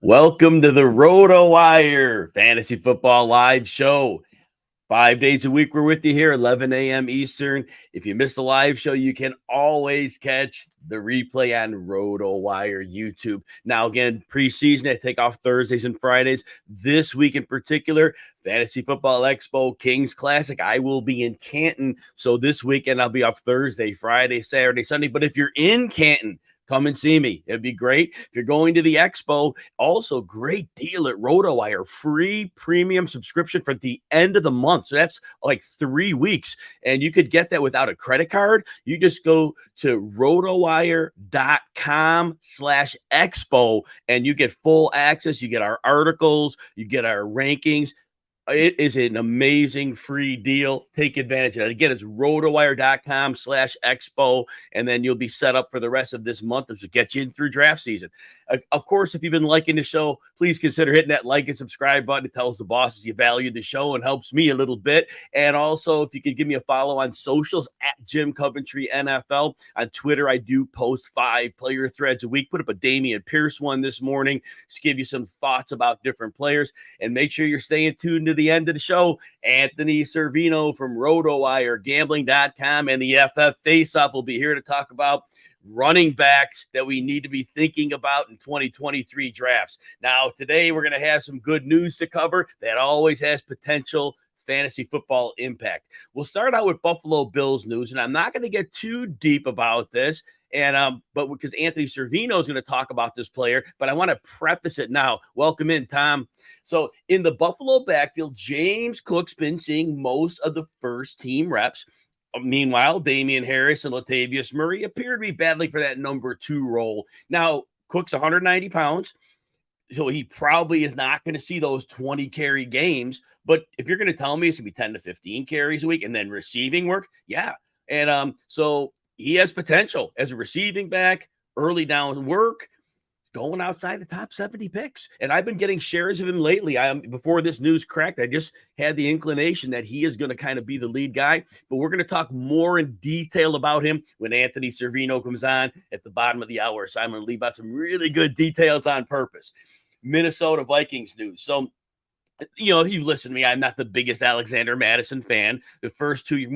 Welcome to the RotoWire Fantasy Football Live Show. 5 days a week, we're with you here, 11 a.m. Eastern. If you missed the live show, you can always catch the replay on RotoWire YouTube. Now, again, preseason, I take off Thursdays and Fridays. This week in particular, Fantasy Football Expo Kings Classic. I will be in Canton. So this weekend, I'll be off Thursday, Friday, Saturday, Sunday. But if you're in Canton, come and see me. It'd be great. If you're going to the expo, also great deal at RotoWire. Free premium subscription for the end of the month. So that's like 3 weeks. And you could get that without a credit card. You just go to rotowire.com/expo and you get full access. You get our articles. You get our rankings. It is an amazing free deal. Take advantage of it. Again, it's rotowire.com/expo, and then you'll be set up for the rest of this month to get you in through draft season. Of course, if you've been liking the show, please consider hitting that like and subscribe button. It tells the bosses you value the show and helps me a little bit. And also, if you could give me a follow on socials at Jim Coventry NFL. On Twitter, I do post 5 player threads a week. Put up a Damian Pierce one this morning. Just give you some thoughts about different players. And make sure you're staying tuned to the end of the show. Anthony Servino from RotoWire, Gambling.com, and the FF Faceoff will be here to talk about running backs that we need to be thinking about in 2023 drafts. Now, today we're going to have some good news to cover that always has potential fantasy football impact. We'll start out with Buffalo Bills news, and I'm not going to get too deep about this. And but because Anthony Servino is going to talk about this player, but I want to preface it now. Welcome in, Tom. So in the Buffalo backfield, James Cook's been seeing most of the first team reps. Meanwhile, Damian Harris and Latavius Murray appear to be battling for that number 2 role. Now, Cook's 190 pounds, so he probably is not going to see those 20 carry games. But if you're going to tell me it's going to be 10 to 15 carries a week and then receiving work, yeah. And so he has potential as a receiving back, early down work, going outside the top 70 picks. And I've been getting shares of him lately. Before this news cracked, I just had the inclination that he is going to kind of be the lead guy. But we're going to talk more in detail about him when Anthony Servino comes on at the bottom of the hour. So I'm going to leave out some really good details on purpose. Minnesota Vikings news. So, you know, if you've listened to me, I'm not the biggest Alexander Mattison fan. The first 2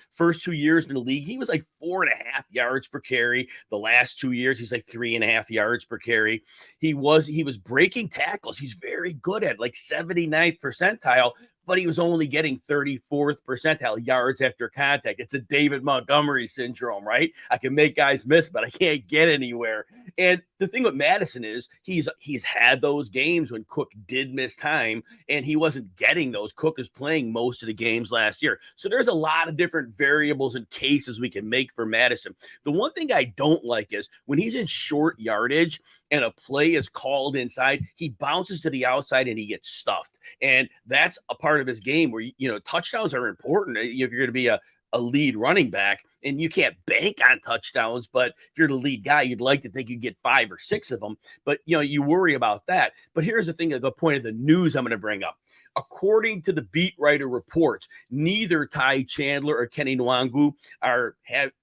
first 2 years in the league, he was like 4.5 yards per carry. The last 2 years, he's like 3.5 yards per carry. He was breaking tackles. He's very good at like 79th percentile, but he was only getting 34th percentile yards after contact. It's a David Montgomery syndrome, right? I can make guys miss, but I can't get anywhere. And the thing with Mattison is he's had those games when Cook did miss time, and he wasn't getting those. Cook is playing most of the games last year. So there's a lot of different variables and cases we can make for Mattison. The one thing I don't like is when he's in short yardage and a play is called inside, he bounces to the outside and he gets stuffed. And that's a part of his game where, you know, touchdowns are important if you're going to be a lead running back, and you can't bank on touchdowns. But if you're the lead guy, you'd like to think you get 5 or 6 of them. But, you know, you worry about that. But here's the thing, the point of the news I'm going to bring up. According to the beat writer reports, neither Ty Chandler or Kenny Nwangu are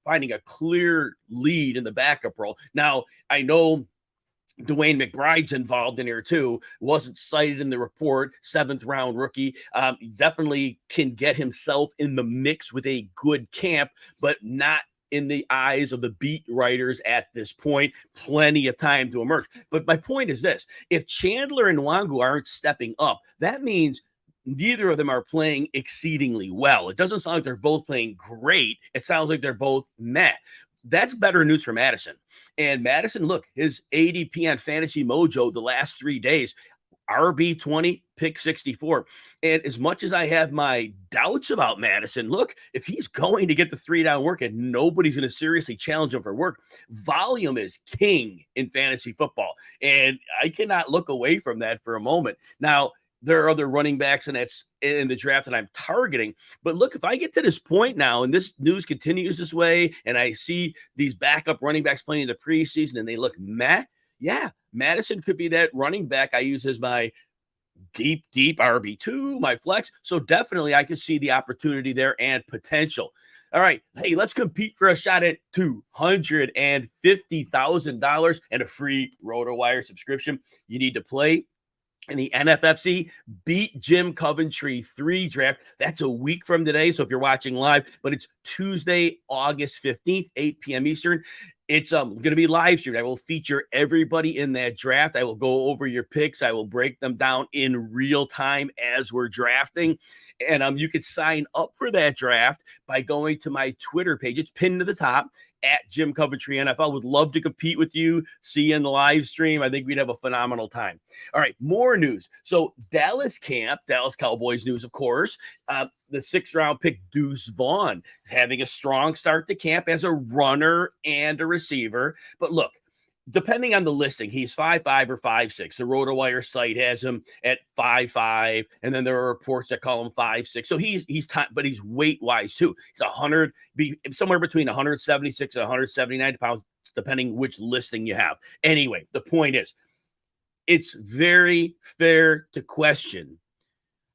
finding a clear lead in the backup role. Now, I know Dwayne McBride's involved in here too. Wasn't cited in the report. 7th round rookie. Definitely can get himself in the mix with a good camp, but not in the eyes of the beat writers at this point. Plenty of time to emerge. But my point is this: if Chandler and Nwangu aren't stepping up, that means neither of them are playing exceedingly well. It doesn't sound like they're both playing great. It sounds like they're both meh. That's better news for Mattison. And Mattison, look, his ADP on Fantasy Mojo the last 3 days, RB20, pick 64. And as much as I have my doubts about Mattison, look, if he's going to get the 3-down work and nobody's going to seriously challenge him for work, volume is king in fantasy football. And I cannot look away from that for a moment. Now, there are other running backs in the draft that I'm targeting. But look, if I get to this point now and this news continues this way and I see these backup running backs playing in the preseason and they look meh, yeah, Mattison could be that running back I use as my deep RB2, my flex. So definitely I could see the opportunity there and potential. All right. Hey, let's compete for a shot at $250,000 and a free RotoWire subscription. You need to play in the NFFC Beat Jim Coventry 3 draft. That's a week from today. So if you're watching live, but it's Tuesday, August 15th, 8 p.m. Eastern. It's going to be live streamed. I will feature everybody in that draft. I will go over your picks. I will break them down in real time as we're drafting. And you could sign up for that draft by going to my Twitter page. It's pinned to the top at Jim Coventry NFL. Would love to compete with you. See you in the live stream. I think we'd have a phenomenal time. All right, more news. So Dallas Cowboys news, of course. The 6th round pick Deuce Vaughn is having a strong start to camp as a runner and a receiver. But look, depending on the listing, he's 5'5" or 5'6". The RotoWire site has him at 5'5", and then there are reports that call him 5'6". So he's but he's weight wise too. He's somewhere between 176 and 179 pounds, depending which listing you have. Anyway, the point is, it's very fair to question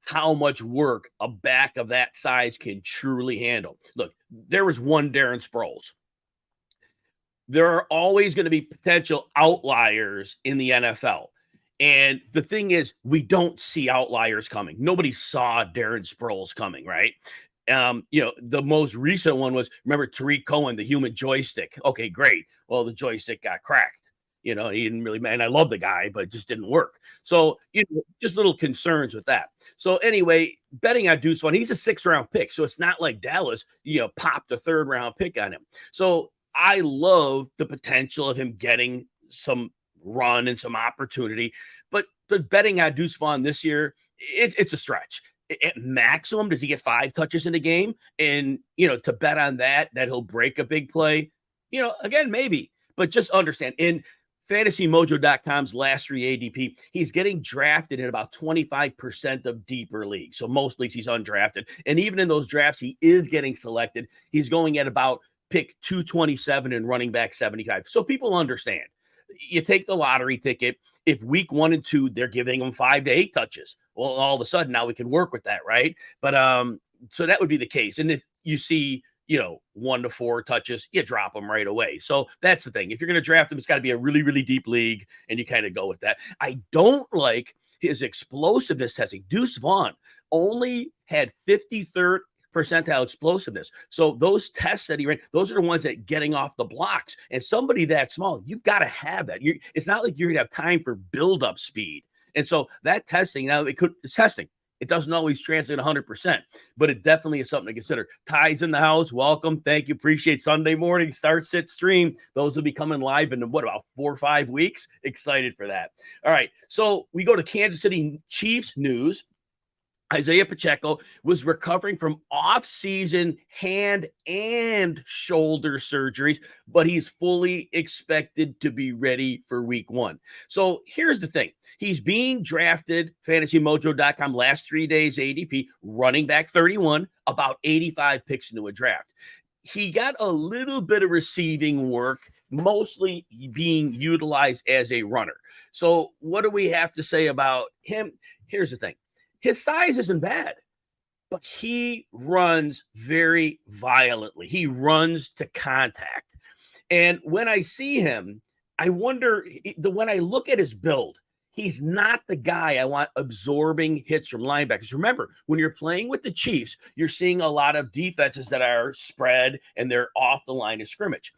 how much work a back of that size can truly handle. Look, there was one Darren Sproles. There are always going to be potential outliers in the NFL. And the thing is, we don't see outliers coming. Nobody saw Darren Sproles coming, right? The most recent one was, remember Tariq Cohen, the human joystick. Okay, great. Well, the joystick got cracked. He didn't really, man, I love the guy, but it just didn't work. So, just little concerns with that. So anyway, betting on Deuce Vaughn, he's a 6th round pick. So it's not like Dallas, popped a 3rd round pick on him. So I love the potential of him getting some run and some opportunity, but betting on Deuce Vaughn this year, it's a stretch. At maximum, does he get 5 touches in a game? And, to bet on that he'll break a big play, again, maybe, but just understand in FantasyMojo.com's last 3 ADP, he's getting drafted in about 25% of deeper leagues. So most leagues he's undrafted. And even in those drafts, he is getting selected. He's going at about pick 227 and running back 75. So people understand. You take the lottery ticket. If week 1 and 2, they're giving him 5 to 8 touches. Well, all of a sudden now we can work with that, right? But so that would be the case. And if you see 1 to 4 touches, you drop them right away. So that's the thing. If you're going to draft him, it's got to be a really, really deep league, and you kind of go with that. I don't like his explosiveness testing. Deuce Vaughn only had 53rd percentile explosiveness. So those tests that he ran, those are the ones that getting off the blocks. And somebody that small, you've got to have that. It's not like you're going to have time for build-up speed. And so that testing, now it's testing. It doesn't always translate 100%, but it definitely is something to consider. Ty's in the house. Welcome. Thank you. Appreciate Sunday morning. Start, sit, stream. Those will be coming live in about 4 or 5 weeks. Excited for that. All right. So we go to Kansas City Chiefs news. Isiah Pacheco was recovering from off-season hand and shoulder surgeries, but he's fully expected to be ready for week 1. So here's the thing. He's being drafted, FantasyMojo.com, last 3 days ADP, running back 31, about 85 picks into a draft. He got a little bit of receiving work, mostly being utilized as a runner. So what do we have to say about him? Here's the thing. His size isn't bad, but he runs very violently. He runs to contact. And when I see him, I wonder, when I look at his build, he's not the guy I want absorbing hits from linebackers. Remember, when you're playing with the Chiefs, you're seeing a lot of defenses that are spread and they're off the line of scrimmage.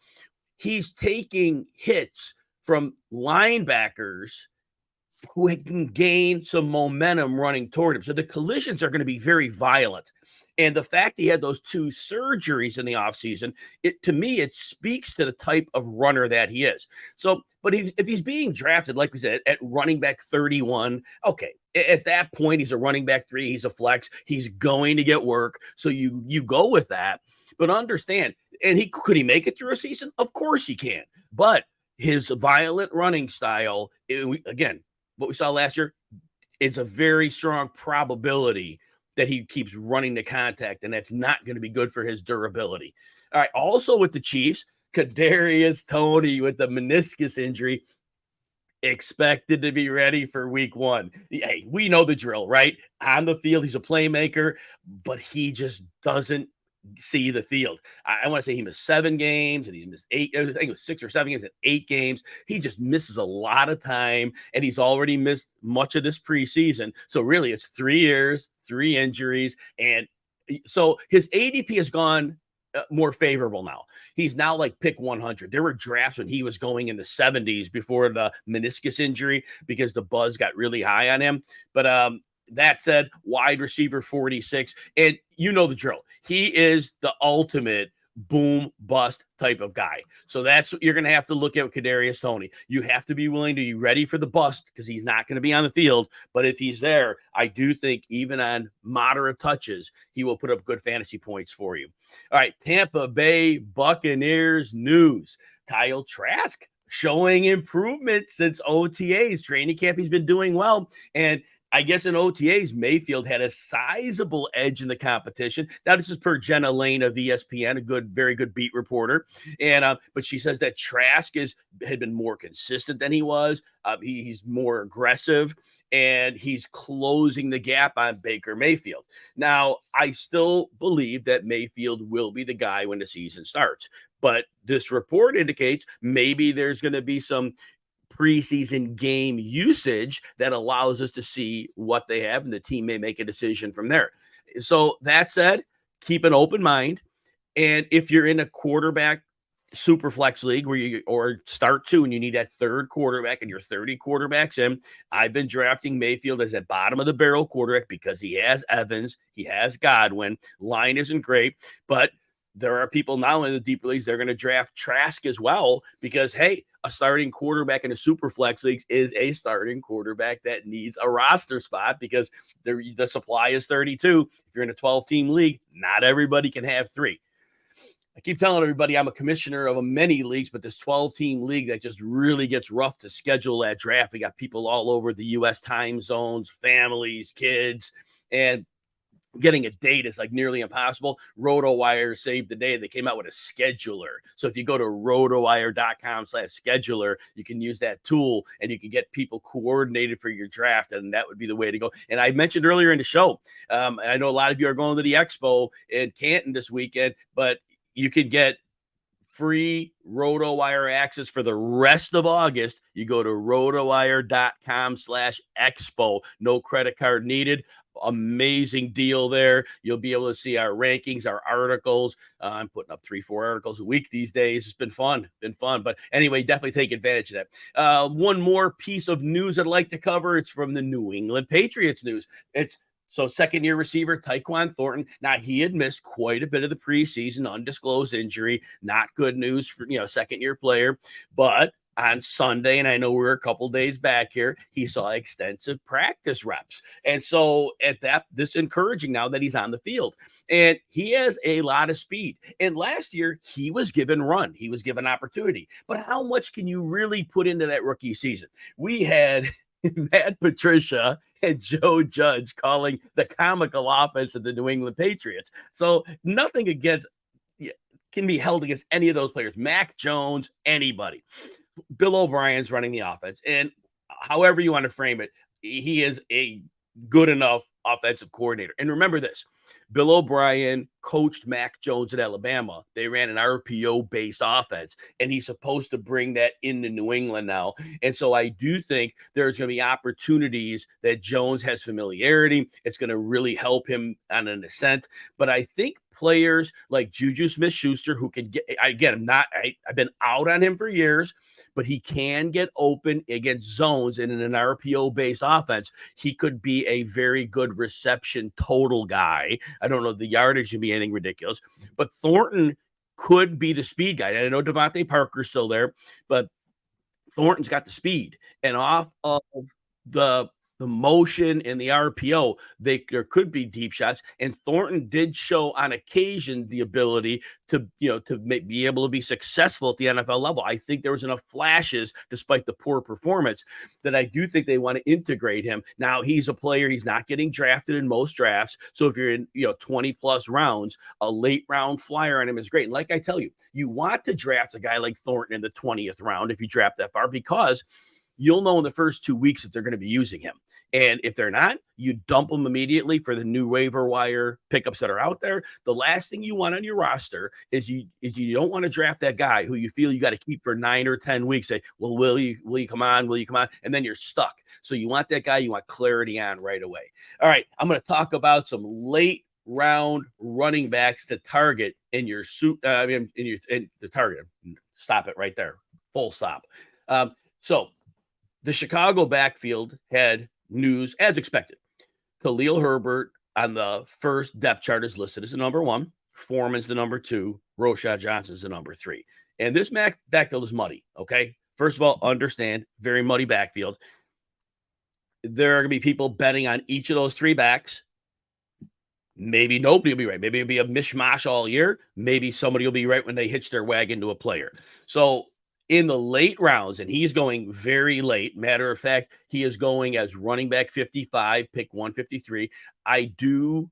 He's taking hits from linebackers who can gain some momentum running toward him. So the collisions are going to be very violent. And the fact he had those 2 surgeries in the offseason, to me, it speaks to the type of runner that he is. So, but if he's being drafted, like we said, at running back 31, okay, at that point, he's a running back 3, he's a flex, he's going to get work. So you go with that. But understand, and could he make it through a season? Of course he can. But his violent running style, again, what we saw last year, it's a very strong probability that he keeps running the contact, and that's not going to be good for his durability. All right, also with the Chiefs, Kadarius Toney with the meniscus injury, expected to be ready for week 1. Hey, we know the drill, right? On the field, he's a playmaker, but he just doesn't see the field. I want to say he missed 7 games and he missed 8. I think it was 6 or 7 games and 8 games. He just misses a lot of time, and he's already missed much of this preseason. So really, it's 3 years, 3 injuries, and so his ADP has gone more favorable now. He's now like pick 100. There were drafts when he was going in the 70s before the meniscus injury because the buzz got really high on him. But that said, wide receiver 46, and you know the drill. He is the ultimate boom bust type of guy. So that's what you're going to have to look at with Kadarius Toney. You have to be willing to be ready for the bust because he's not going to be on the field. But if he's there, I do think even on moderate touches, he will put up good fantasy points for you. All right, Tampa Bay Buccaneers news. Kyle Trask showing improvement since OTAs. Training camp, he's been doing well. And I guess in OTAs, Mayfield had a sizable edge in the competition. Now, this is per Jenna Lane of ESPN, very good beat reporter. And but she says that Trask had been more consistent than he was. He's more aggressive, and he's closing the gap on Baker Mayfield. Now, I still believe that Mayfield will be the guy when the season starts. But this report indicates maybe there's going to be some preseason game usage that allows us to see what they have, and the team may make a decision from there. So that said, keep an open mind. And if you're in a quarterback super flex league or start 2 and you need that third quarterback and you're 30 quarterbacks in, I've been drafting Mayfield as a bottom of the barrel quarterback because he has Evans, he has Godwin. Line isn't great, but there are people now in the deeper leagues, they're going to draft Trask as well because, hey, a starting quarterback in a super flex league is a starting quarterback that needs a roster spot because the supply is 32. If you're in a 12-team league, not everybody can have 3. I keep telling everybody I'm a commissioner of many leagues, but this 12-team league that just really gets rough to schedule that draft. We got people all over the U.S. time zones, families, kids, and getting a date is like nearly impossible. RotoWire saved the day. They came out with a scheduler. So if you go to rotowire.com/scheduler, you can use that tool and you can get people coordinated for your draft. And that would be the way to go. And I mentioned earlier in the show, I know a lot of you are going to the Expo in Canton this weekend, but you could get free RotoWire access for the rest of August. You go to rotowire.com/expo. No credit card needed. Amazing deal there. You'll be able to see our rankings, our articles. I'm putting up 3-4 articles a week these days. It's been fun. But anyway, definitely take advantage of that. One more piece of news I'd like to cover. It's from the New England Patriots news. So second-year receiver Tyquan Thornton. Now, he had missed quite a bit of the preseason, undisclosed injury. Not good news for, second-year player. But on Sunday, and I know we're a couple days back here, he saw extensive practice reps. And so this encouraging now that he's on the field. And he has a lot of speed. And last year, he was given run. He was given opportunity. But how much can you really put into that rookie season? We had Matt Patricia and Joe Judge calling the comical offense of the New England Patriots. So nothing can be held against any of those players. Mac Jones, anybody. Bill O'Brien's running the offense. And however you want to frame it, he is a good enough offensive coordinator. And remember this, Bill O'Brien coached Mac Jones at Alabama. They ran an RPO-based offense, and he's supposed to bring that into New England now. And so I do think there's going to be opportunities that Jones has familiarity. It's going to really help him on an ascent. But I think players like Juju Smith-Schuster, who can get, I've been out on him for years, but he can get open against zones and in an RPO-based offense. He could be a very good reception total guy. I don't know the yardage to be anything ridiculous, but Thornton could be the speed guy. And I know Devontae Parker's still there, but Thornton's got the speed. And off of the motion and the RPO, there could be deep shots. And Thornton did show on occasion the ability to be able to be successful at the NFL level. I think there was enough flashes, despite the poor performance, that I do think they want to integrate him. Now, he's a player. He's not getting drafted in most drafts. So if you're in 20 plus rounds, a late round flyer on him is great. And like I tell you, you want to draft a guy like Thornton in the 20th round if you draft that far, because you'll know in the first 2 weeks if they're going to be using him. And if they're not, you dump them immediately for the new waiver wire pickups that are out there. The last thing you want on your roster is you don't want to draft that guy who you feel you got to keep for 9 or 10 weeks. Say, well, will you come on? Will you come on? And then you're stuck. So you want that guy you want clarity on right away. All right, I'm going to talk about some late round running backs to target in your suit. In the target. Stop it right there. Full stop. So the Chicago backfield had news as expected. Khalil Herbert on the first depth chart is listed as the number 1. Foreman's the number 2. Roschon Johnson's the number 3. And this backfield is muddy. Okay. First of all, understand, very muddy backfield. There are going to be people betting on each of those 3 backs. Maybe nobody will be right. Maybe it'll be a mishmash all year. Maybe somebody will be right when they hitch their wagon to a player. So in the late rounds, and he's going very late. Matter of fact, he is going as running back 55, pick 153. I do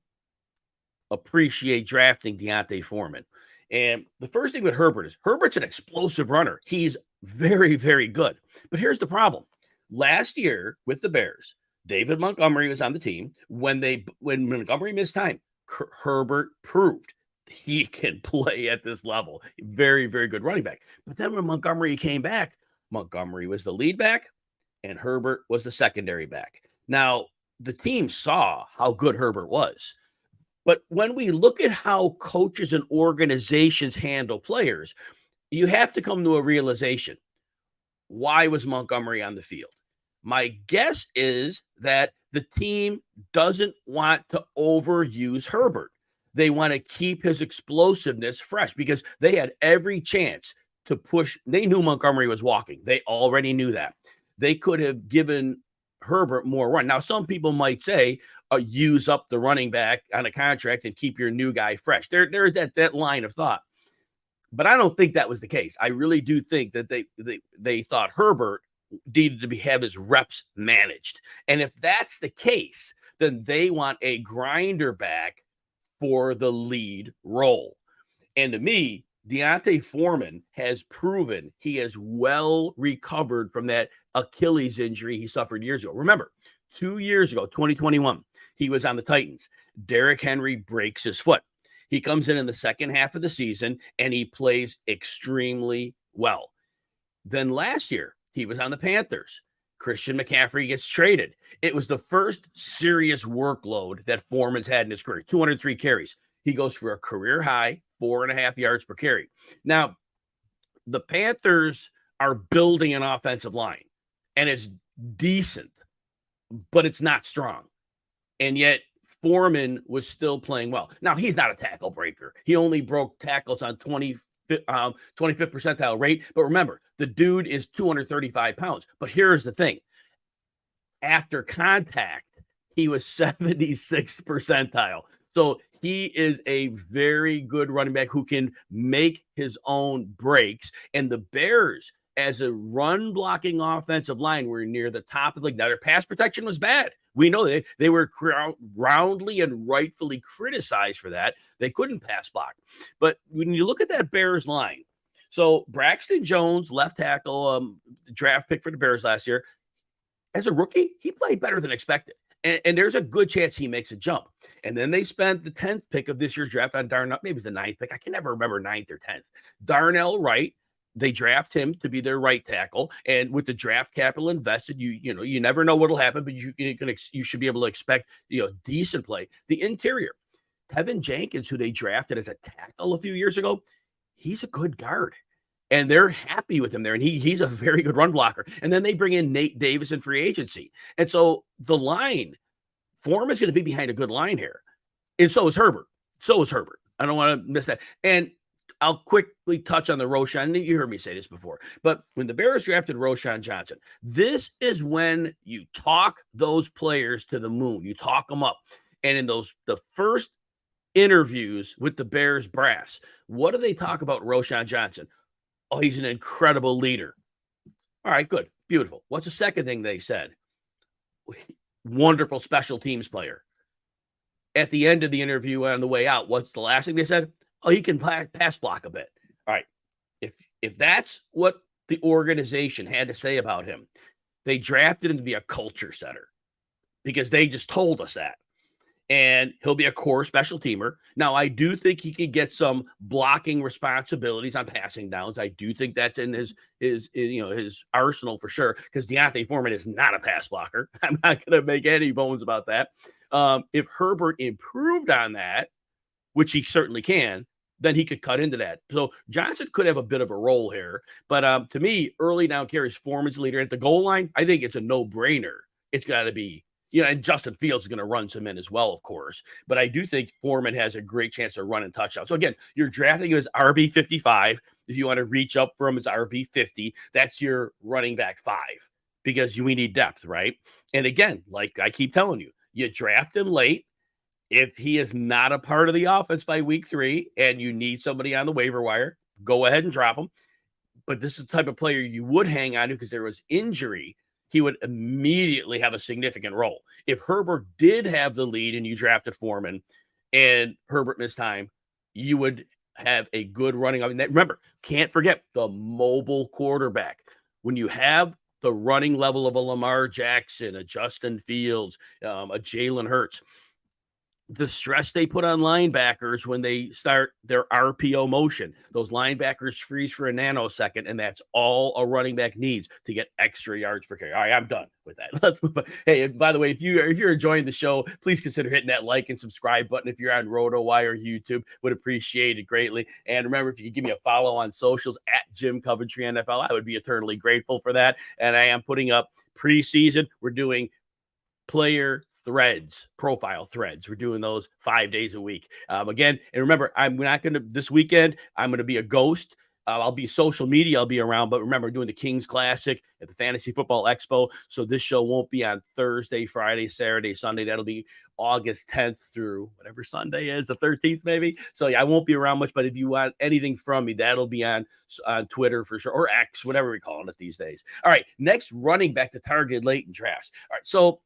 appreciate drafting D'Onta Foreman. And the first thing with Herbert is Herbert's an explosive runner. He's very, very good. But here's the problem. Last year with the Bears, David Montgomery was on the team. When Montgomery missed time, Herbert proved he can play at this level. Very, very good running back. But then when Montgomery came back, Montgomery was the lead back and Herbert was the secondary back. Now, the team saw how good Herbert was. But when we look at how coaches and organizations handle players, you have to come to a realization. Why was Montgomery on the field? My guess is that the team doesn't want to overuse Herbert. They want to keep his explosiveness fresh because they had every chance to push. They knew Montgomery was walking. They already knew that. They could have given Herbert more run. Now, some people might say, use up the running back on a contract and keep your new guy fresh. There's that line of thought. But I don't think that was the case. I really do think that they thought Herbert needed to have his reps managed. And if that's the case, then they want a grinder back for the lead role. And to me, D'Onta Foreman has proven he has well recovered from that Achilles injury he suffered years ago. Remember, 2 years ago, 2021, he was on the Titans. Derrick Henry breaks his foot. He comes in the second half of the season and he plays extremely well. Then last year, he was on the Panthers. Christian McCaffrey gets traded. It was the first serious workload that Foreman's had in his career, 203 carries. He goes for a career high, 4.5 yards per carry. Now, the Panthers are building an offensive line, and it's decent, but it's not strong. And yet, Foreman was still playing well. Now, he's not a tackle breaker. He only broke tackles on 25th percentile rate. But remember, the dude is 235 pounds. But here's the thing. After contact, he was 76th percentile. So he is a very good running back who can make his own breaks. And the Bears, as a run blocking offensive line, were near the top of the league. Now, their pass protection was bad. We know they were roundly and rightfully criticized for that. They couldn't pass block. But when you look at that Bears line, so Braxton Jones, left tackle, draft pick for the Bears last year, as a rookie, he played better than expected. And there's a good chance he makes a jump. And then they spent the 10th pick of this year's draft on Darnell. Maybe it was the 9th pick. I can never remember 9th or 10th. Darnell Wright. They draft him to be their right tackle. And with the draft capital invested, you never know what'll happen, but you should be able to expect, decent play. The interior, Tevin Jenkins, who they drafted as a tackle a few years ago, he's a good guard. And they're happy with him there. And he's a very good run blocker. And then they bring in Nate Davis in free agency. And so the line, Foreman's going to be behind a good line here. And so is Herbert. I don't want to miss that. And I'll quickly touch on the Roschon. You heard me say this before. But when the Bears drafted Roschon Johnson, this is when you talk those players to the moon. You talk them up. And in the first interviews with the Bears brass, what do they talk about Roschon Johnson? Oh, he's an incredible leader. All right, good. Beautiful. What's the second thing they said? Wonderful special teams player. At the end of the interview on the way out, what's the last thing they said? Oh, he can pass block a bit. All right. If that's what the organization had to say about him, they drafted him to be a culture setter. because they just told us that. And he'll be a core special teamer. Now, I do think he could get some blocking responsibilities on passing downs. I do think that's in his arsenal for sure, because Deontay Foreman is not a pass blocker. I'm not going to make any bones about that. If Herbert improved on that, which he certainly can, then he could cut into that. So Johnson could have a bit of a role here. But to me, early down carries, Foreman's leader at the goal line. I think it's a no-brainer. It's got to be. And Justin Fields is going to run some in as well, of course. But I do think Foreman has a great chance to run and touchdown. So, again, you're drafting him as RB 55. If you want to reach up for him as RB 50, that's your running back 5, because we need depth, right? And, again, like I keep telling you, you draft him late. If he is not a part of the offense by week 3 and you need somebody on the waiver wire, go ahead and drop him. But this is the type of player you would hang on to because there was injury. He would immediately have a significant role. If Herbert did have the lead and you drafted Foreman and Herbert missed time, you would have a good running. I mean, remember, can't forget the mobile quarterback. When you have the running level of a Lamar Jackson, a Justin Fields, a Jalen Hurts, the stress they put on linebackers when they start their RPO motion, those linebackers freeze for a nanosecond, and that's all a running back needs to get extra yards per carry. All right, I'm done with that. Let's move on. Hey, by the way, if you're enjoying the show, please consider hitting that like and subscribe button. If you're on RotoWire YouTube, would appreciate it greatly. And remember, if you could give me a follow on socials at Jim Coventry NFL, I would be eternally grateful for that. And I am putting up preseason. We're doing player threads, profile threads. We're doing those 5 days a week. Again, and remember, I'm not going to, this weekend, I'm going to be a ghost. I'll be social media. I'll be around, but remember, we're doing the Kings Classic at the Fantasy Football Expo. So this show won't be on Thursday, Friday, Saturday, Sunday. That'll be August 10th through whatever Sunday is, the 13th maybe. So yeah, I won't be around much, but if you want anything from me, that'll be on Twitter for sure, or X, whatever we're calling it these days. All right, next, running back to target late in drafts. All right, so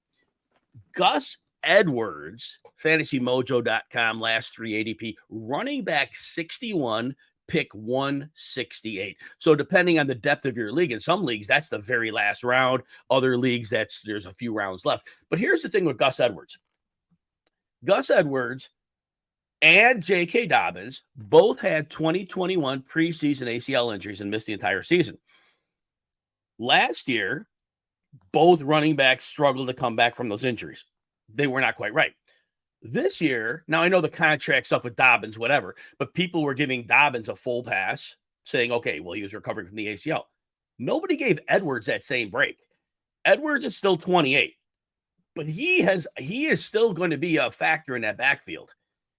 Gus Edwards, fantasymojo.com, last 3 ADP, running back 61, pick 168. So depending on the depth of your league, in some leagues, that's the very last round. Other leagues, there's a few rounds left. But here's the thing with Gus Edwards. Gus Edwards and J.K. Dobbins both had 2021 preseason ACL injuries and missed the entire season. Last year, both running backs struggled to come back from those injuries. They were not quite right. This year, now I know the contract stuff with Dobbins, whatever, but people were giving Dobbins a full pass, saying, okay, well, he was recovering from the ACL. Nobody gave Edwards that same break. Edwards is still 28, but he is still going to be a factor in that backfield.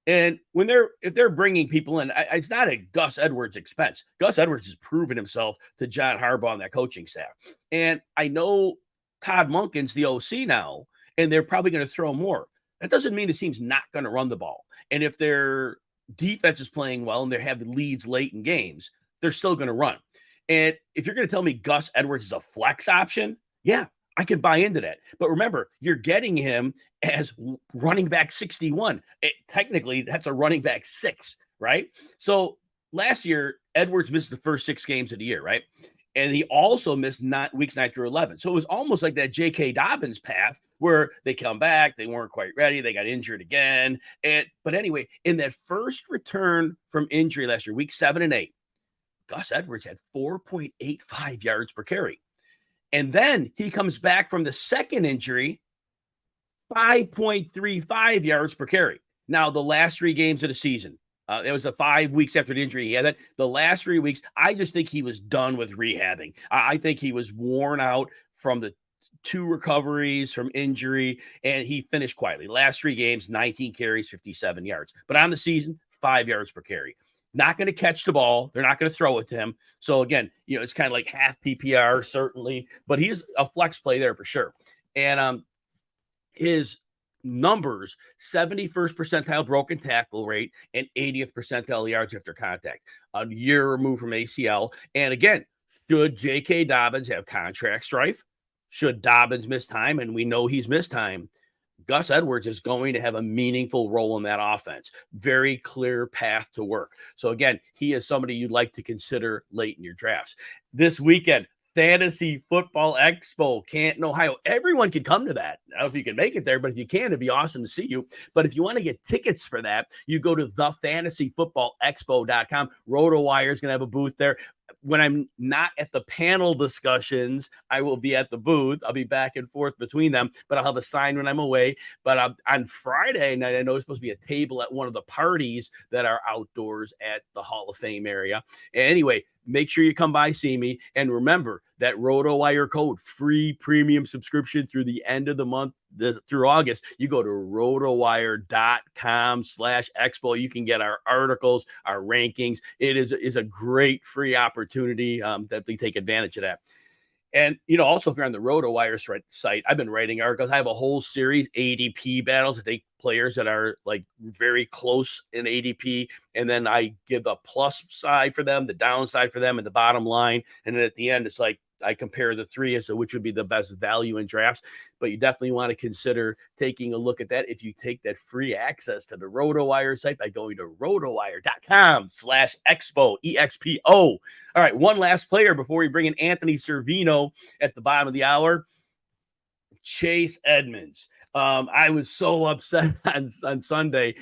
And if they're bringing people in, it's not at Gus Edwards' expense. Gus Edwards has proven himself to John Harbaugh and that coaching staff. And I know Todd Monken's the OC now, and they're probably going to throw more. That doesn't mean the team's not going to run the ball. And if their defense is playing well and they have leads late in games, they're still going to run. And if you're going to tell me Gus Edwards is a flex option, yeah, I can buy into that. But remember, you're getting him as running back 61. Technically, that's a running back 6, right? So last year, Edwards missed the first 6 games of the year, right? And he also missed weeks 9 through 11. So it was almost like that J.K. Dobbins path where they come back, they weren't quite ready, they got injured again. But anyway, in that first return from injury last year, week 7 and 8, Gus Edwards had 4.85 yards per carry. And then he comes back from the second injury, 5.35 yards per carry. Now, the last 3 games of the season, it was the 5 weeks after the injury he had that. The last 3 weeks, I just think he was done with rehabbing. I think he was worn out from the 2 recoveries from injury, and he finished quietly. Last 3 games, 19 carries, 57 yards. But on the season, 5 yards per carry. Not going to catch the ball. They're not going to throw it to him. So, again, it's kind of like half PPR, certainly. But he's a flex play there for sure. And his numbers, 71st percentile broken tackle rate and 80th percentile yards after contact, a year removed from ACL. And again, should J.K. Dobbins have contract strife? Should Dobbins miss time? And we know he's missed time. Gus Edwards is going to have a meaningful role in that offense. Very clear path to work. So again, he is somebody you'd like to consider late in your drafts. This weekend, Fantasy Football Expo, Canton, Ohio. Everyone can come to that. I don't know if you can make it there, but if you can, it'd be awesome to see you. But if you want to get tickets for that, you go to thefantasyfootballexpo.com. RotoWire is going to have a booth there. When I'm not at the panel discussions, I will be at the booth. I'll be back and forth between them, but I'll have a sign when I'm away. But on Friday night, I know there's supposed to be a table at one of the parties that are outdoors at the Hall of Fame area. And anyway, make sure you come by, see me. And remember that RotoWire code, free premium subscription through the end of the month, through August. You go to rotowire.com/expo. You can get our articles, our rankings. It is a great free opportunity. Definitely take advantage of that. And, also if you're on the RotoWire site, I've been writing articles. I have a whole series, ADP battles. I take players that are like very close in ADP, and then I give the plus side for them, the downside for them, and the bottom line. And then at the end, it's like I compare the three as to which would be the best value in drafts. But you definitely want to consider taking a look at that if you take that free access to the RotoWire site by going to rotowire.com/expo, EXPO. All right, one last player before we bring in Anthony Servino at the bottom of the hour. Chase Edmonds. I was so upset on Sunday.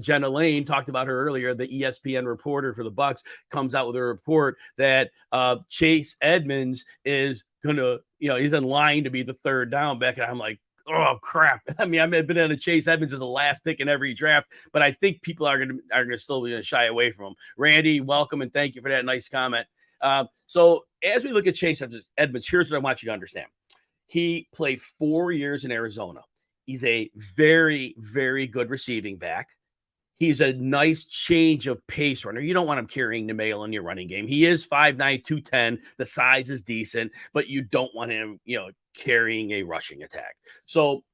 Jenna Lane talked about her earlier. The ESPN reporter for the Bucs comes out with a report that Chase Edmonds is gonna, he's in line to be the third down back. And I'm like, oh crap! I mean, I've been in a Chase Edmonds as the last pick in every draft, but I think people are gonna still be shy away from him. Randy, welcome and thank you for that nice comment. So as we look at Chase Edmonds, here's what I want you to understand. He played 4 years in Arizona. He's a very, very good receiving back. He's a nice change of pace runner. You don't want him carrying the mail in your running game. He is 5'9", 210. The size is decent, but you don't want him, carrying a rushing attack. So,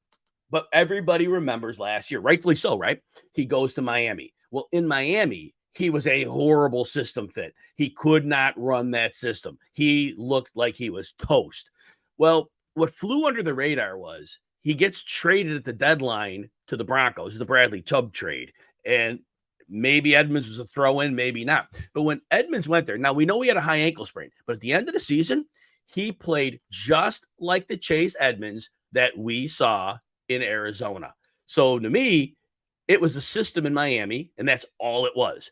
but everybody remembers last year, rightfully so, right? He goes to Miami. Well, in Miami, he was a horrible system fit. He could not run that system. He looked like he was toast. Well, what flew under the radar was he gets traded at the deadline to the Broncos, the Bradley Chubb trade. And maybe Edmonds was a throw-in, maybe not. But when Edmonds went there, now we know he had a high ankle sprain, but at the end of the season, he played just like the Chase Edmonds that we saw in Arizona. So to me, it was the system in Miami, and that's all it was.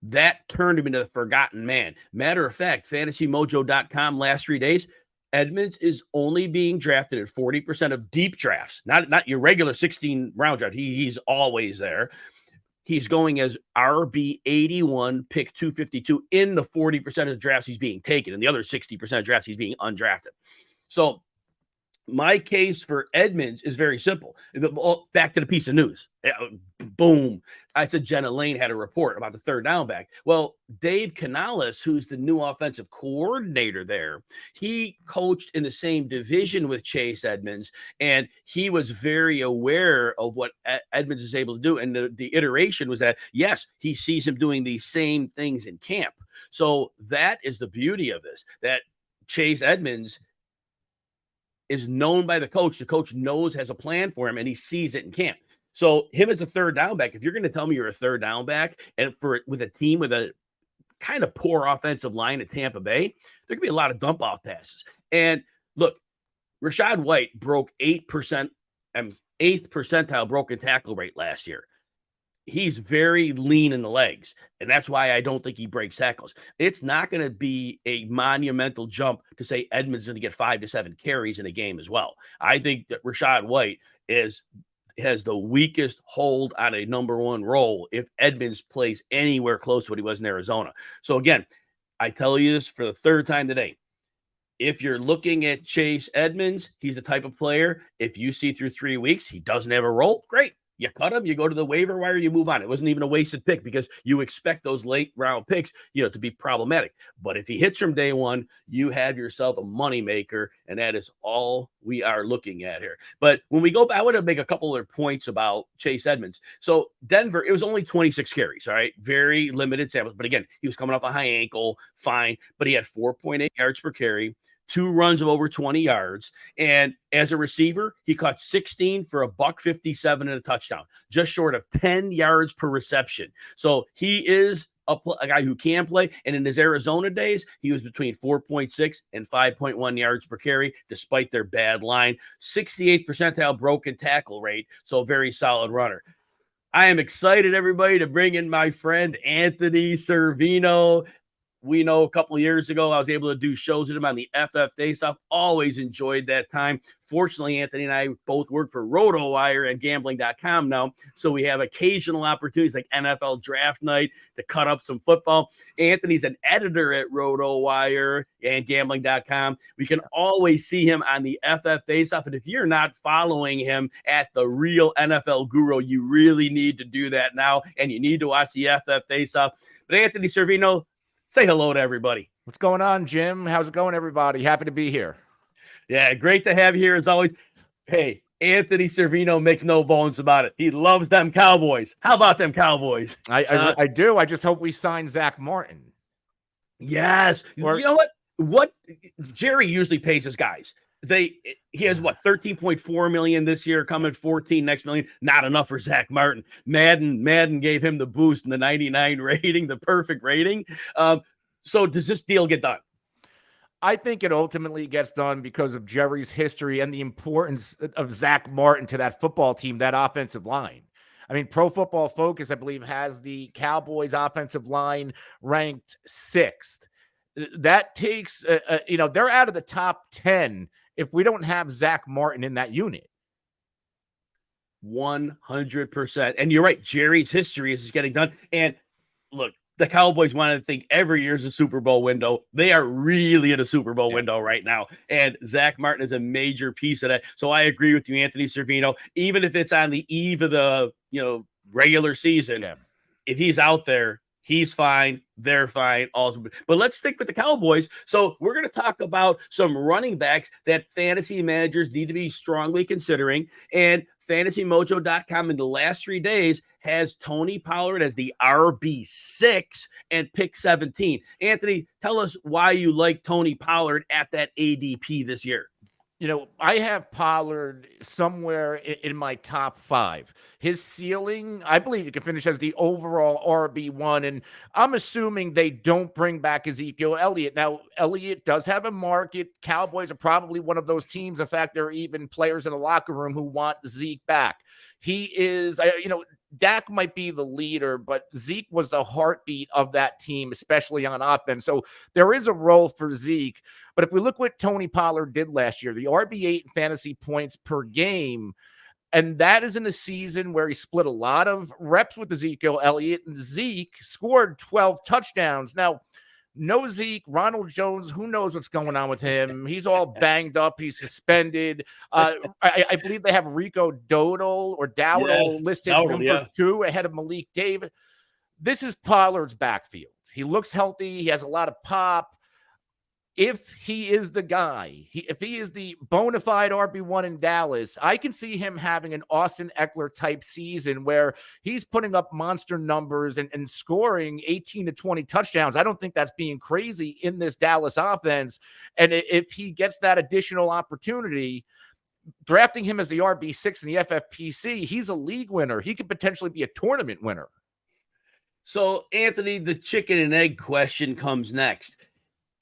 That turned him into the forgotten man. Matter of fact, fantasymojo.com last 3 days, Edmonds is only being drafted at 40% of deep drafts, not your regular 16-round draft. He's always there. He's going as RB 81, pick 252 in the 40% of drafts he's being taken, and the other 60% of drafts he's being undrafted. So my case for Edmonds is very simple. Back to the piece of news. Boom. I said Jenna Lane had a report about the third down back. Well, Dave Canales, who's the new offensive coordinator there, he coached in the same division with Chase Edmonds, and he was very aware of what Edmonds is able to do. And the iteration was that, yes, he sees him doing these same things in camp. So that is the beauty of this, that Chase Edmonds is known by the coach. The coach knows, has a plan for him, and he sees it in camp. So him as a third down back, if you're going to tell me you're a third down back and with a team with a kind of poor offensive line at Tampa Bay, there could be a lot of dump off passes. And look, Rachaad White broke 8% and 8th percentile broken tackle rate last year. He's very lean in the legs, and that's why I don't think he breaks tackles. It's not going to be a monumental jump to say Edmonds is going to get 5 to 7 carries in a game as well. I think that Rachaad White has the weakest hold on a number one role if Edmonds plays anywhere close to what he was in Arizona. So again, I tell you this for the third time today. If you're looking at Chase Edmonds, he's the type of player, if you see through 3 weeks, he doesn't have a role, great. You cut him, you go to the waiver wire, you move on. It wasn't even a wasted pick because you expect those late round picks, to be problematic. But if he hits from day one, you have yourself a moneymaker, and that is all we are looking at here. But when we go back, I want to make a couple other points about Chase Edmonds. So Denver, it was only 26 carries, all right? Very limited samples. But again, he was coming off a high ankle, fine. But he had 4.8 yards per carry, 2 runs of over 20 yards. And as a receiver, he caught 16 for $157 and a touchdown, just short of 10 yards per reception. So he is a guy who can play. And in his Arizona days, he was between 4.6 and 5.1 yards per carry, despite their bad line. 68th percentile broken tackle rate, so a very solid runner. I am excited, everybody, to bring in my friend Anthony Servino. We know a couple of years ago, I was able to do shows with him on the FF Face-Off. Always enjoyed that time. Fortunately, Anthony and I both work for RotoWire and gambling.com now, so we have occasional opportunities like NFL Draft Night to cut up some football. Anthony's an editor at RotoWire and gambling.com. We can always see him on the FF Face-Off, and if you're not following him at The Real NFL Guru, you really need to do that now, and you need to watch the FF Face-Off. But Anthony Servino, say hello to everybody. What's going on, Jim? How's it going, everybody? Happy to be here. Yeah, great to have you here as always. Hey, Anthony Servino makes no bones about it. He loves them Cowboys. How about them Cowboys? I do. I just hope we sign Zach Martin. Yes. You know what? What Jerry usually pays his guys. He has what, 13.4 million this year, coming 14 next million. Not enough for Zach Martin. Madden gave him the boost in the 99 rating, the perfect rating. So does this deal get done? I think it ultimately gets done because of Jerry's history and the importance of Zach Martin to that football team, that offensive line. I mean, Pro Football Focus, I believe, has the Cowboys offensive line ranked 6th. That takes, they're out of the top 10 if we don't have Zach Martin in that unit. 100%. And you're right. Jerry's history is getting done. And look, the Cowboys want to think every year's a Super Bowl window. They are really in a Super Bowl window right now. And Zach Martin is a major piece of that. So I agree with you, Anthony Servino. Even if it's on the eve of the, regular season, if he's out there, he's fine. They're fine. Also, but let's stick with the Cowboys. So we're going to talk about some running backs that fantasy managers need to be strongly considering. And FantasyMojo.com in the last 3 days has Tony Pollard as the RB6 and pick 17. Anthony, tell us why you like Tony Pollard at that ADP this year. I have Pollard somewhere in my top 5. His ceiling, I believe he can finish as the overall RB1, and I'm assuming they don't bring back Ezekiel Elliott. Now, Elliott does have a market. Cowboys are probably one of those teams. In fact, there are even players in the locker room who want Zeke back. He is, Dak might be the leader, but Zeke was the heartbeat of that team, especially on offense. So there is a role for Zeke. But if we look what Tony Pollard did last year, the RB8 in fantasy points per game, and that is in a season where he split a lot of reps with Ezekiel Elliott, and Zeke scored 12 touchdowns. Now, no Zeke, Ronald Jones, who knows what's going on with him? He's all banged up. He's suspended. I believe they have Rico Dowdle listed number 2 ahead of Malik Davis. This is Pollard's backfield. He looks healthy. He has a lot of pop. If he is the guy, if he is the bona fide RB1 in Dallas, I can see him having an Austin Eckler type season where he's putting up monster numbers and scoring 18 to 20 touchdowns. I don't think that's being crazy in this Dallas offense. And if he gets that additional opportunity, drafting him as the RB6 in the FFPC, he's a league winner. He could potentially be a tournament winner. So, Anthony, the chicken and egg question comes next.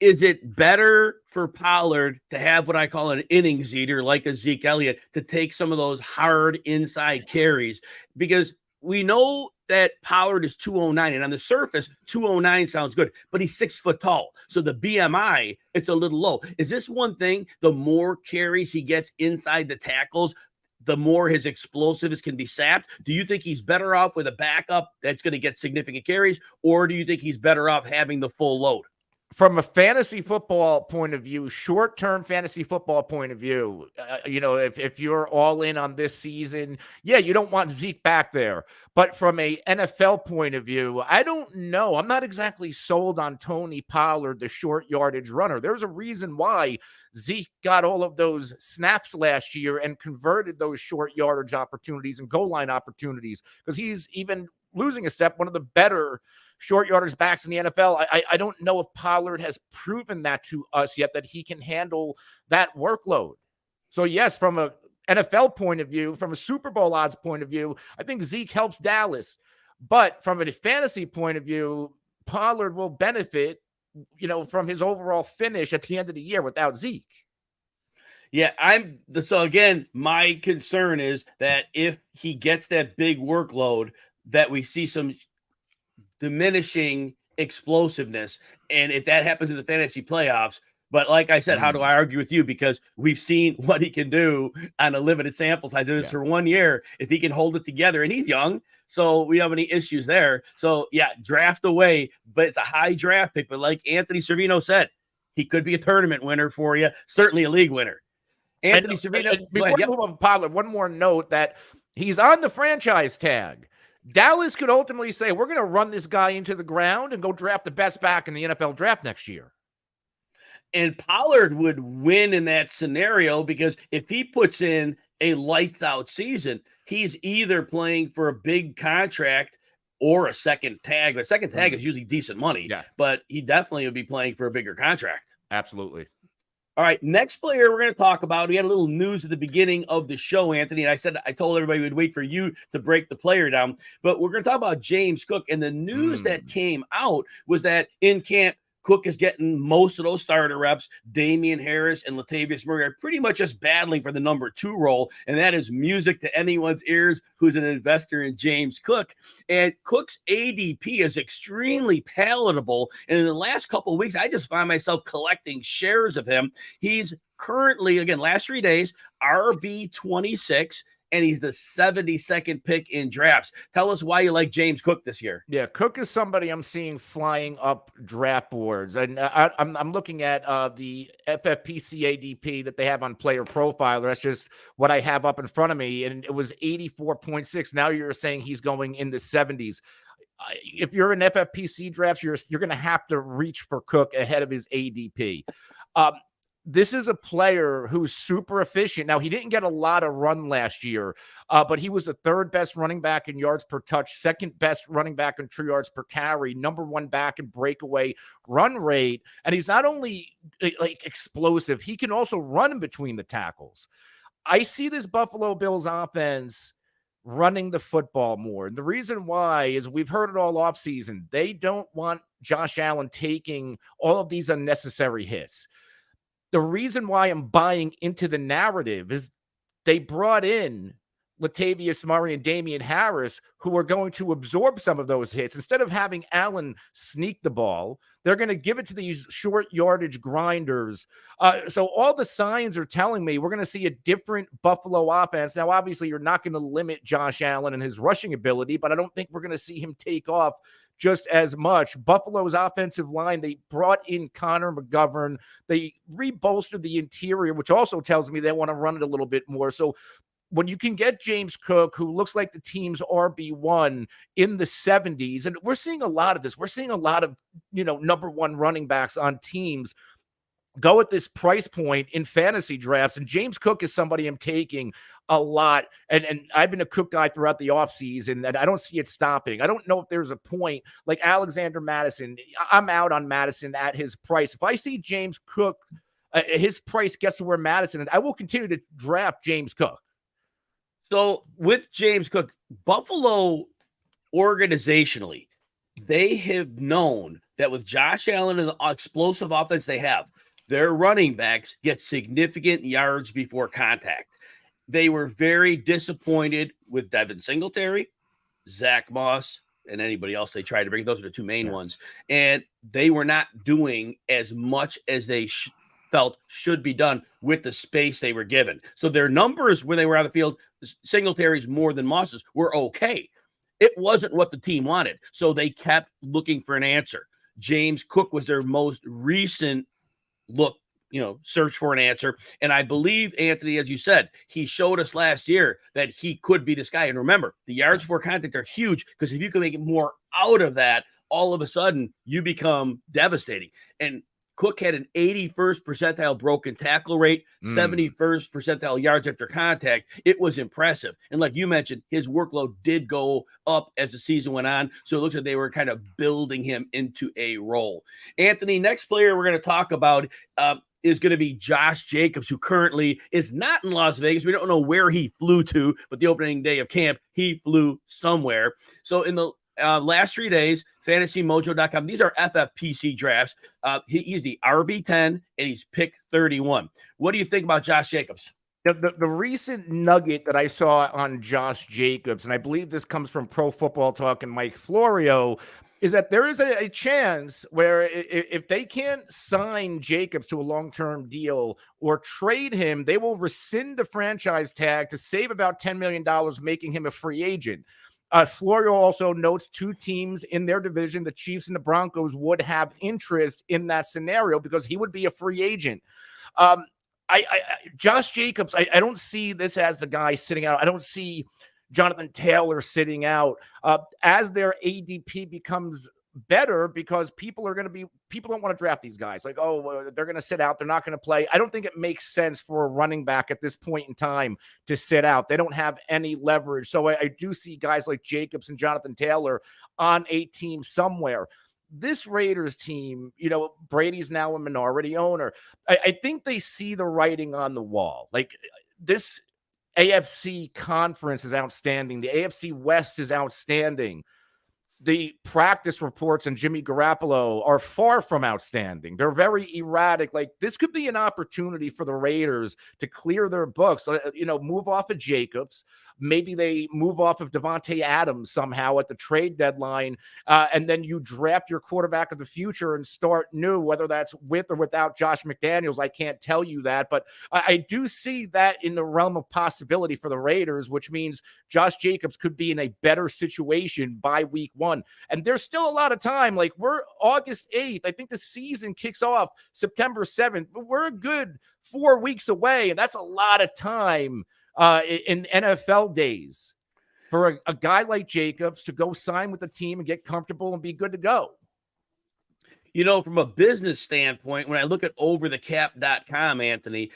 Is it better for Pollard to have what I call an innings eater like a Zeke Elliott to take some of those hard inside carries? Because we know that Pollard is 209, and on the surface, 209 sounds good, but he's 6 foot tall. So the BMI, it's a little low. Is this one thing? The more carries he gets inside the tackles, the more his explosiveness can be sapped. Do you think he's better off with a backup that's going to get significant carries, or do you think he's better off having the full load? From a fantasy football point of view, short-term fantasy football point of view, if you're all in on this season, you don't want Zeke back there. But from a NFL point of view, I don't know. I'm not exactly sold on Tony Pollard, the short yardage runner. There's a reason why Zeke got all of those snaps last year and converted those short yardage opportunities and goal line opportunities, because he's even losing a step, one of the better short yardage backs in the NFL. I don't know if Pollard has proven that to us yet, that he can handle that workload. So yes, from a NFL point of view, from a Super Bowl odds point of view, I think Zeke helps Dallas. But from a fantasy point of view, Pollard will benefit, from his overall finish at the end of the year without Zeke. Yeah, so again, my concern is that if he gets that big workload, that we see some diminishing explosiveness. And if that happens in the fantasy playoffs, but like I said, how do I argue with you? Because we've seen what he can do on a limited sample size. It is for 1 year. If he can hold it together, and he's young, so we don't have any issues there. So yeah, draft away, but it's a high draft pick. But like Anthony Servino said, he could be a tournament winner for you, certainly a league winner. Anthony Servino. Before we move on, Pollard, one more note that he's on the franchise tag. Dallas could ultimately say, we're going to run this guy into the ground and go draft the best back in the NFL draft next year. And Pollard would win in that scenario because if he puts in a lights out season, he's either playing for a big contract or a second tag. A second tag is usually decent money, but he definitely would be playing for a bigger contract. Absolutely. All right, next player we're going to talk about. We had a little news at the beginning of the show, Anthony, and I told everybody we'd wait for you to break the player down, but we're going to talk about James Cook, and the news that came out was that in camp, Cook is getting most of those starter reps. Damian Harris and Latavius Murray are pretty much just battling for the number 2 role, and that is music to anyone's ears who's an investor in James Cook. And Cook's ADP is extremely palatable, and in the last couple of weeks, I just find myself collecting shares of him. He's currently, again, last 3 days, RB26, and he's the 72nd pick in drafts. Tell us why you like James Cook this year. Yeah, Cook is somebody I'm seeing flying up draft boards. And I'm looking at the FFPC ADP that they have on Player Profiler. That's just what I have up in front of me. And it was 84.6. Now you're saying he's going in the 70s. If you're in FFPC drafts, you're going to have to reach for Cook ahead of his ADP. This is a player who's super efficient. Now, he didn't get a lot of run last year, but he was the 3rd best running back in yards per touch, 2nd best running back in true yards per carry, number 1 back in breakaway run rate. And he's not only like explosive, he can also run in between the tackles. I see this Buffalo Bills offense running the football more. And the reason why is we've heard it all offseason. They don't want Josh Allen taking all of these unnecessary hits. The reason why I'm buying into the narrative is they brought in Latavius Murray and Damian Harris, who are going to absorb some of those hits. Instead of having Allen sneak the ball, they're going to give it to these short yardage grinders. So all the signs are telling me we're going to see a different Buffalo offense. Now, obviously, you're not going to limit Josh Allen and his rushing ability, but I don't think we're going to see him take off just as much. Buffalo's offensive line, they brought in Connor McGovern. They rebolstered the interior, which also tells me they want to run it a little bit more. So when you can get James Cook, who looks like the team's RB1 in the 70s, and we're seeing a lot of this. We're seeing a lot of, number 1 running backs on teams go at this price point in fantasy drafts. And James Cook is somebody I'm taking a lot. And I've been a Cook guy throughout the offseason, and I don't see it stopping. I don't know if there's a point like Alexander Mattison. I'm out on Mattison at his price. If I see James Cook, his price gets to where Mattison is, I will continue to draft James Cook. So with James Cook, Buffalo organizationally, they have known that with Josh Allen and the explosive offense they have, their running backs get significant yards before contact. They were very disappointed with Devin Singletary, Zach Moss, and anybody else they tried to bring. Those are the 2 main ones. And they were not doing as much as they felt should be done with the space they were given. So their numbers when they were on the field, Singletary's more than Moss's, were okay. It wasn't what the team wanted. So they kept looking for an answer. James Cook was their most recent look, search for an answer. And I believe, Anthony, as you said, he showed us last year that he could be this guy. And remember, the yards before contact are huge because if you can make more out of that, all of a sudden you become devastating. And Cook had an 81st percentile broken tackle rate, 71st percentile yards after contact. It was impressive. And like you mentioned, his workload did go up as the season went on. So it looks like they were kind of building him into a role. Anthony, next player we're going to talk about is going to be Josh Jacobs, who currently is not in Las Vegas. We don't know where he flew to, but the opening day of camp, he flew somewhere. So in the last 3 days, fantasymojo.com. These are FFPC drafts. He's the RB10 and he's pick 31. What do you think about Josh Jacobs? The recent nugget that I saw on Josh Jacobs, and I believe this comes from Pro Football Talk and Mike Florio, is that there is a chance where if they can't sign Jacobs to a long-term deal or trade him, they will rescind the franchise tag to save about $10 million, making him a free agent. Florio also notes 2 teams in their division, the Chiefs and the Broncos, would have interest in that scenario because he would be a free agent. Josh Jacobs, I don't see this as the guy sitting out. I don't see Jonathan Taylor sitting out as their ADP becomes better, because people don't want to draft these guys. Like, they're going to sit out. They're not going to play. I don't think it makes sense for a running back at this point in time to sit out. They don't have any leverage. So I do see guys like Jacobs and Jonathan Taylor on a team somewhere. This Raiders team, Brady's now a minority owner. I think they see the writing on the wall. Like, this AFC conference is outstanding. The AFC West is outstanding. The practice reports on Jimmy Garoppolo are far from outstanding. They're very erratic. Like, this could be an opportunity for the Raiders to clear their books, move off of Jacobs. Maybe they move off of Devontae Adams somehow at the trade deadline, and then you draft your quarterback of the future and start new, whether that's with or without Josh McDaniels. I can't tell you that, but I do see that in the realm of possibility for the Raiders, which means Josh Jacobs could be in a better situation by week 1. And there's still a lot of time. Like, we're August 8th. I think the season kicks off September 7th. We're a good 4 weeks away, and that's a lot of time in NFL days for a guy like Jacobs to go sign with the team and get comfortable and be good to go. From a business standpoint, when I look at overthecap.com, Anthony,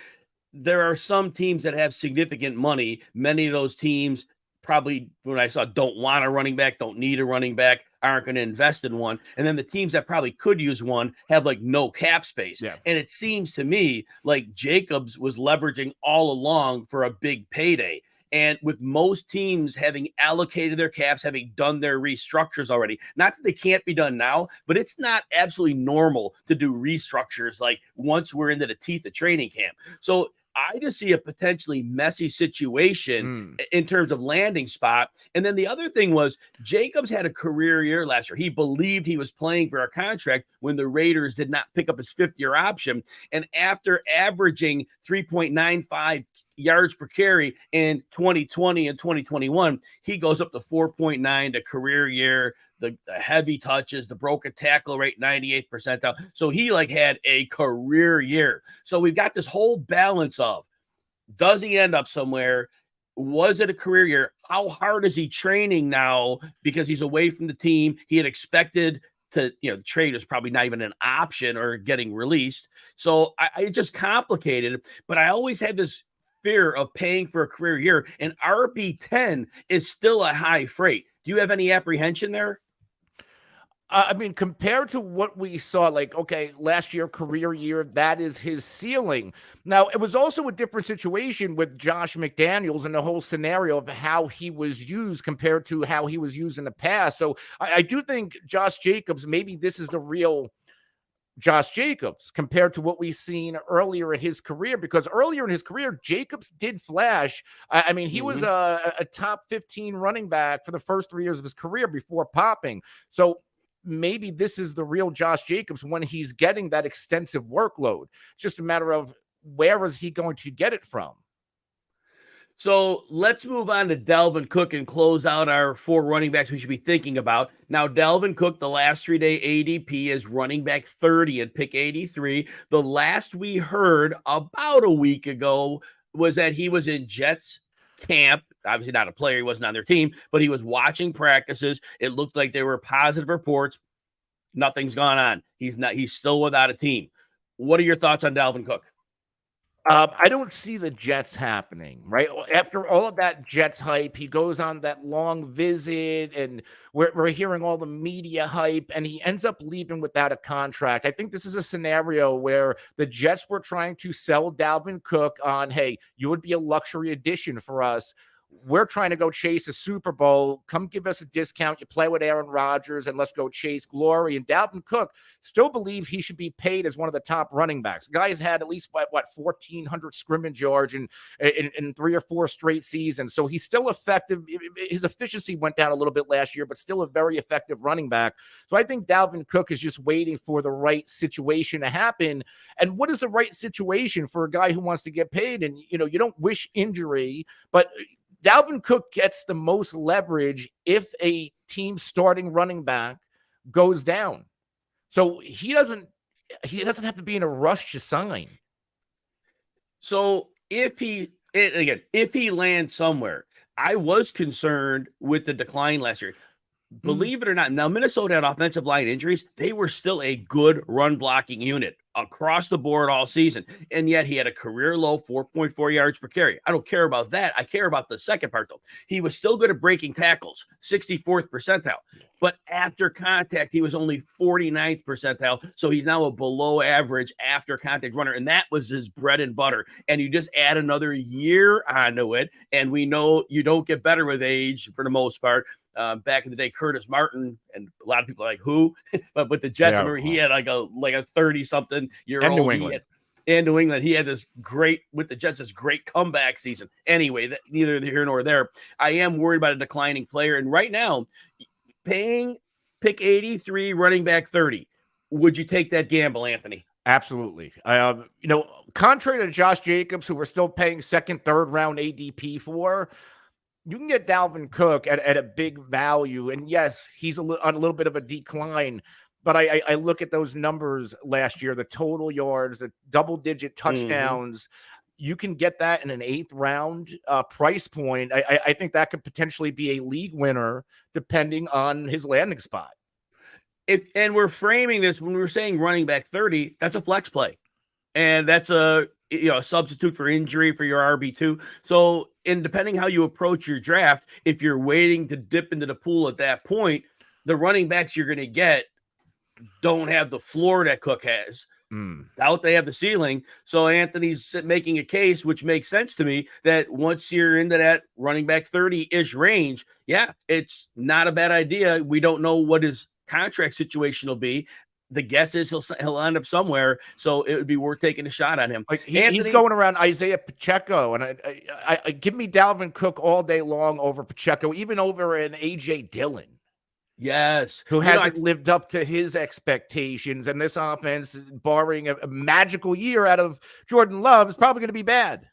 there are some teams that have significant money. Many of those teams probably, when I saw, don't want a running back, don't need a running back, aren't going to invest in one. And then the teams that probably could use one have like no cap space. Yeah. And it seems to me like Jacobs was leveraging all along for a big payday. And with most teams having allocated their caps, having done their restructures already, not that they can't be done now, but it's not absolutely normal to do restructures like once we're into the teeth of training camp. So I just see a potentially messy situation in terms of landing spot. And then the other thing was Jacobs had a career year last year. He believed he was playing for a contract when the Raiders did not pick up his 5th-year option. And after averaging 3.95 yards per carry in 2020 and 2021, he goes up to 4.9 to career year, the heavy touches, the broken tackle rate, 98th percentile. So he had a career year. So we've got this whole balance of, does he end up somewhere? Was it a career year? How hard is he training now because he's away from the team? He had expected to, the trade is probably not even an option or getting released. So I just complicated, but I always had this fear of paying for a career year, and RB10 is still a high freight. Do you have any apprehension there? I mean, compared to what we saw, last year, career year, that is his ceiling. Now, it was also a different situation with Josh McDaniels and the whole scenario of how he was used compared to how he was used in the past. So I do think Josh Jacobs, maybe this is the real Josh Jacobs compared to what we've seen earlier in his career, because earlier in his career, Jacobs did flash. I mean, he was a top 15 running back for the first 3 years of his career before popping. So maybe this is the real Josh Jacobs when he's getting that extensive workload. It's just a matter of where is he going to get it from? So let's move on to Dalvin Cook and close out our 4 running backs we should be thinking about. Now, Dalvin Cook, the last 3-day ADP is running back 30 and pick 83. The last we heard about a week ago was that he was in Jets camp. Obviously not a player. He wasn't on their team, but he was watching practices. It looked like there were positive reports. Nothing's gone on. He's still without a team. What are your thoughts on Dalvin Cook? I don't see the Jets happening, right? After all of that Jets hype, he goes on that long visit, and we're hearing all the media hype, and he ends up leaving without a contract. I think this is a scenario where the Jets were trying to sell Dalvin Cook on, hey, you would be a luxury addition for us. we're trying to go chase a Super Bowl. Come give us a discount. You play with Aaron Rodgers and let's go chase glory. And Dalvin Cook still believes he should be paid as one of the top running backs. The guy's had at least, 1,400 scrimmage yards in 3 or 4 straight seasons. So he's still effective. His efficiency went down a little bit last year, but still a very effective running back. So I think Dalvin Cook is just waiting for the right situation to happen. And what is the right situation for a guy who wants to get paid? And, you don't wish injury, but Dalvin Cook gets the most leverage if a team starting running back goes down. So he doesn't have to be in a rush to sign. So if he lands somewhere, I was concerned with the decline last year. Believe it or not, now Minnesota had offensive line injuries. They were still a good run blocking unit across the board all season. And yet he had a career low 4.4 yards per carry. I don't care about that. I care about the second part, though. He was still good at breaking tackles, 64th percentile. But after contact, he was only 49th percentile. So he's now a below average after contact runner. And that was his bread and butter. And you just add another year onto it. And we know you don't get better with age for the most part. Back in the day, Curtis Martin, and a lot of people are like, who? But with the Jets, remember, he had like a 30-something-year-old. New England. In New England, he had this great comeback season. Anyway, neither here nor there. I am worried about a declining player. And right now, paying pick 83, running back 30, would you take that gamble, Anthony? Absolutely. Contrary to Josh Jacobs, who we're still paying second, third round ADP for, you can get Dalvin Cook at a big value. And yes, he's on a little bit of a decline. But I look at those numbers last year, the total yards, the double-digit touchdowns. You can get that in an 8th round price point. I think that could potentially be a league winner depending on his landing spot. And we're framing this when we're saying running back 30, that's a flex play. And that's a substitute for injury for your RB2. So, and depending how you approach your draft, if you're waiting to dip into the pool at that point, the running backs you're going to get don't have the floor that Cook has. Doubt they have the ceiling. So Anthony's making a case, which makes sense to me, that once you're into that running back 30-ish range, yeah, it's not a bad idea. We don't know what his contract situation will be. The guess is he'll end up somewhere, so it would be worth taking a shot on him. He's going around Isiah Pacheco, and I give me Dalvin Cook all day long over Pacheco, even over an AJ Dillon. Yes, who hasn't lived up to his expectations, and this offense, barring a magical year out of Jordan Love, is probably going to be bad.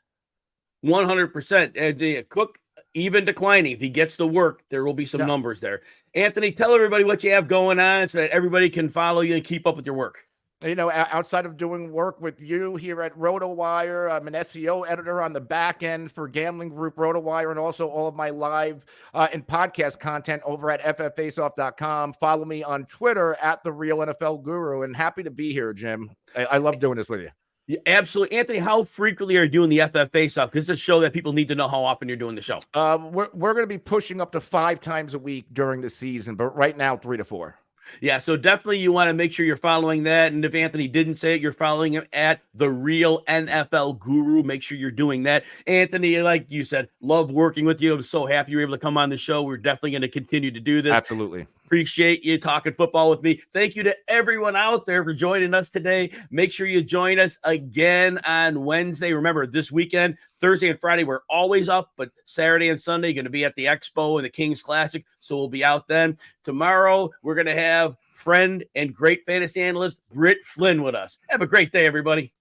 100%. And Cook, even declining, if he gets the work, there will be some numbers there. Anthony, tell everybody what you have going on so that everybody can follow you and keep up with your work. Outside of doing work with you here at RotoWire, I'm an SEO editor on the back end for gambling group RotoWire, and also all of my live and podcast content over at fffaceoff.com. Follow me on Twitter at The Real NFL Guru, and happy to be here, Jim. I love doing this with you. Yeah, absolutely. Anthony, how frequently are you doing the FF Face-Off? Because it's a show that people need to know how often you're doing the show. We're going to be pushing up to 5 times a week during the season, but right now 3 to 4. Yeah, so definitely you want to make sure you're following that. And if Anthony didn't say it, you're following him at The Real NFL Guru. Make sure you're doing that. Anthony, like you said, love working with you. I'm so happy you were able to come on the show. We're definitely going to continue to do this. Absolutely. Appreciate you talking football with me. Thank you to everyone out there for joining us today. Make sure you join us again on Wednesday. Remember, this weekend, Thursday and Friday, we're always up, but Saturday and Sunday, going to be at the Expo and the Kings Classic, so we'll be out then. Tomorrow, we're going to have friend and great fantasy analyst Britt Flynn with us. Have a great day, everybody.